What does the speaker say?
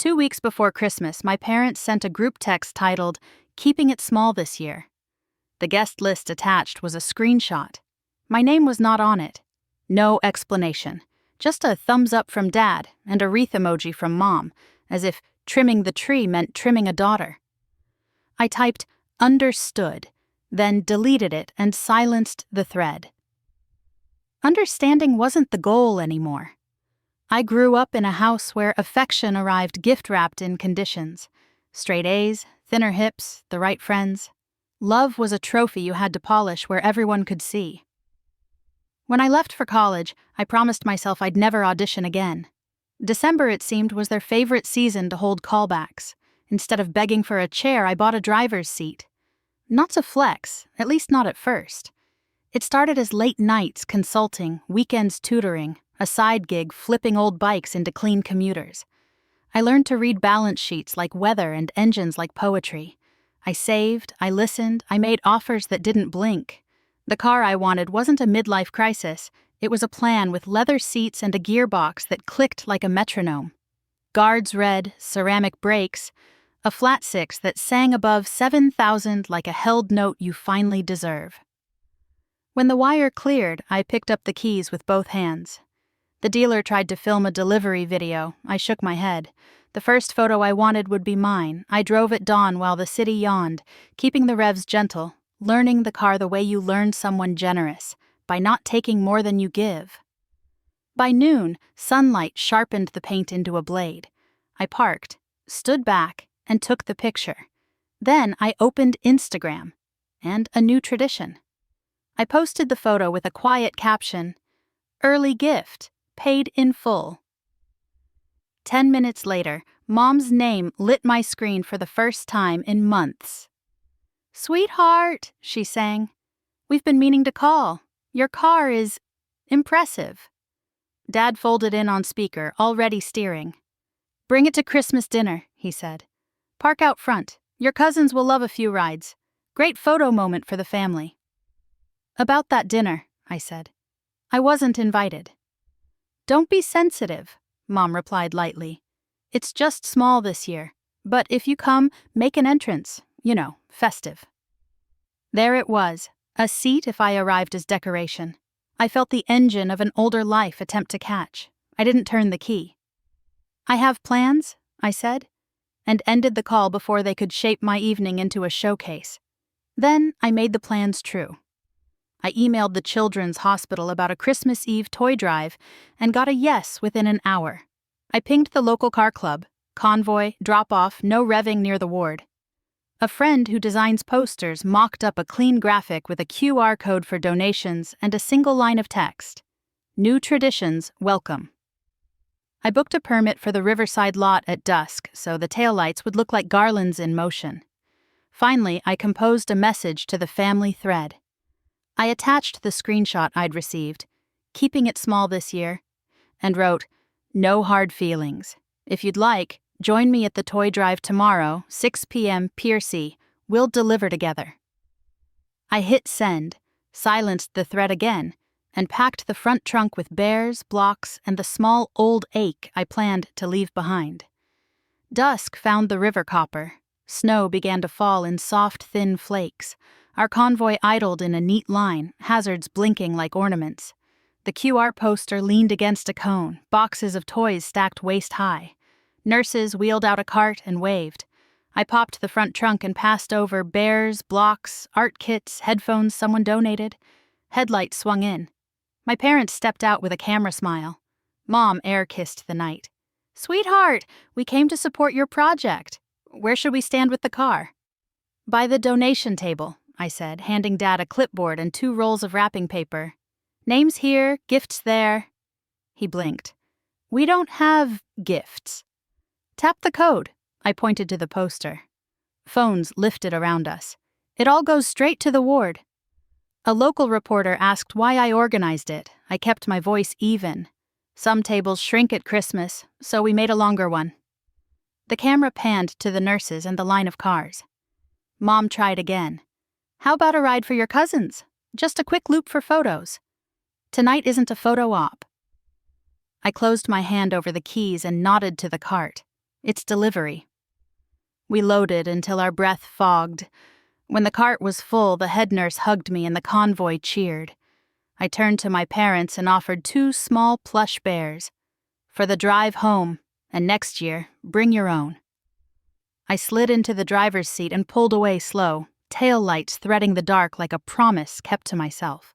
2 weeks before Christmas, my parents sent a group text titled, "Keeping It Small This Year." The guest list attached was a screenshot. My name was not on it. No explanation. Just a thumbs up from Dad and a wreath emoji from Mom, as if trimming the tree meant trimming a daughter. I typed, "Understood," then deleted it and silenced the thread. Understanding wasn't the goal anymore. I grew up in a house where affection arrived gift-wrapped in conditions. Straight A's, thinner hips, the right friends. Love was a trophy you had to polish where everyone could see. When I left for college, I promised myself I'd never audition again. December, it seemed, was their favorite season to hold callbacks. Instead of begging for a chair, I bought a driver's seat. Not to flex, at least not at first. It started as late nights consulting, weekends tutoring, a side gig flipping old bikes into clean commuters. I learned to read balance sheets like weather and engines like poetry. I saved, I listened, I made offers that didn't blink. The car I wanted wasn't a midlife crisis. It was a plan with leather seats and a gearbox that clicked like a metronome. Guards red, ceramic brakes, a flat six that sang above 7,000 like a held note you finally deserve. When the wire cleared, I picked up the keys with both hands. The dealer tried to film a delivery video. I shook my head. The first photo I wanted would be mine. I drove at dawn while the city yawned, keeping the revs gentle, learning the car the way you learn someone generous, by not taking more than you give. By noon, sunlight sharpened the paint into a blade. I parked, stood back, and took the picture. Then I opened Instagram, and a new tradition. I posted the photo with a quiet caption, "Early gift, paid in full." 10 minutes later, Mom's name lit my screen for the first time in months. "Sweetheart," she sang, "we've been meaning to call. Your car is impressive." Dad folded in on speaker, already steering. "Bring it to Christmas dinner," he said. "Park out front. Your cousins will love a few rides. Great photo moment for the family." "About that dinner," I said. "I wasn't invited." "Don't be sensitive," Mom replied lightly. "It's just small this year, but if you come, make an entrance, festive." There it was, a seat if I arrived as decoration. I felt the engine of an older life attempt to catch. I didn't turn the key. "I have plans," I said, and ended the call before they could shape my evening into a showcase. Then I made the plans true. I emailed the Children's Hospital about a Christmas Eve toy drive and got a yes within an hour. I pinged the local car club, convoy, drop-off, no revving near the ward. A friend who designs posters mocked up a clean graphic with a QR code for donations and a single line of text. "New traditions, welcome." I booked a permit for the Riverside lot at dusk so the taillights would look like garlands in motion. Finally, I composed a message to the family thread. I attached the screenshot I'd received, "Keeping it small this year," and wrote, "No hard feelings. If you'd like, join me at the toy drive tomorrow, 6 p.m. Pier C. We'll deliver together." I hit send, silenced the thread again, and packed the front trunk with bears, blocks, and the small old ache I planned to leave behind. Dusk found the river copper. Snow began to fall in soft, thin flakes. Our convoy idled in a neat line, hazards blinking like ornaments. The QR poster leaned against a cone, boxes of toys stacked waist-high. Nurses wheeled out a cart and waved. I popped the front trunk and passed over bears, blocks, art kits, headphones someone donated. Headlights swung in. My parents stepped out with a camera smile. Mom air-kissed the night. "Sweetheart, we came to support your project. Where should we stand with the car?" "By the donation table," I said, handing Dad a clipboard and 2 rolls of wrapping paper. "Names here, gifts there." He blinked. "We don't have gifts." "Tap the code," I pointed to the poster. Phones lifted around us. "It all goes straight to the ward." A local reporter asked why I organized it. I kept my voice even. "Some tables shrink at Christmas, so we made a longer one." The camera panned to the nurses and the line of cars. Mom tried again. "How about a ride for your cousins? Just a quick loop for photos." "Tonight isn't a photo op." I closed my hand over the keys and nodded to the cart. It's delivery. We loaded until our breath fogged. When the cart was full, the head nurse hugged me and the convoy cheered. I turned to my parents and offered 2 small plush bears. For the drive home, and next year, bring your own. I slid into the driver's seat and pulled away slow, tail lights threading the dark like a promise kept to myself.